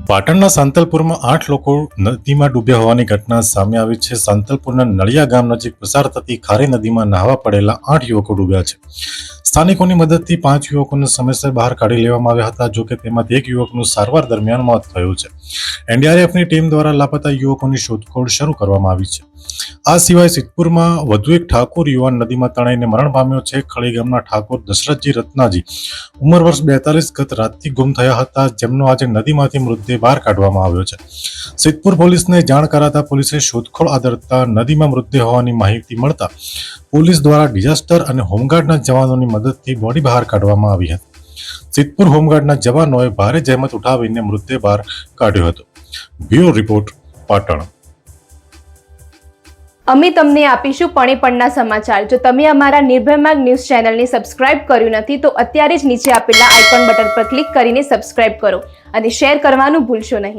પાટણના સાંતલપુરમાં 8 લોકો નદીમાં ડૂબ્યા હોવાની ઘટના સામે આવી છે। સાંતલપુરના નળિયા ગામ નજીક પસાર થતી ખારી નદીમાં નહાવા પડેલા 8 યુવકો ડૂબ્યા છે। સ્થાનિકોની મદદથી 5 યુવકોને સમયસર બહાર કાઢી લેવામાં આવ્યા હતા। જોકે તેમાંથી એક યુવકનું સારવાર દરમિયાન મોત થયું છે। એનડીઆરએફની ટીમ દ્વારા લાપતા યુવકોની શોધખોળ શરૂ કરવામાં આવી છે। આ સિવાય સિદ્ધપુરમાં વધુ એક ઠાકોર યુવાન નદીમાં તણાઈને મરણ પામ્યો છે। ખળી ગામના ઠાકોર દશરથજી રત્નાજી ઉંમર વર્ષ 42 ગત રાતથી ગુમ થયા હતા, જેમનો આજે નદીમાંથી મૃતદેહ બહાર કાઢવામાં આવ્યો છે। સિદ્ધપુર પોલીસને જાણ કરાતા પોલીસે શોધખોળ આદરતા નદીમાં મૃતદેહ હોવાની માહિતી મળતા પોલીસ દ્વારા ડિઝાસ્ટર અને હોમગાર્ડના જવાનોની મદદથી બોડી બહાર કાઢવામાં આવી હતી। સિદ્ધપુર હોમગાર્ડના જવાનોએ ભારે જહેમત ઉઠાવીને મૃતદેહ બહાર કાઢ્યો હતો। Bureau report, Patan. અમે તમને આપીશું પળેપળના સમાચાર। જો તમે અમારા નિર્ભય માર્ગ ન્યૂઝ ચેનલને સબસ્ક્રાઇબ કર્યું નથી તો અત્યારે જ નીચે આપેલા આઇકોન બટન પર ક્લિક કરીને સબસ્ક્રાઇબ કરો અને શેર કરવાનું ભૂલશો નહીં।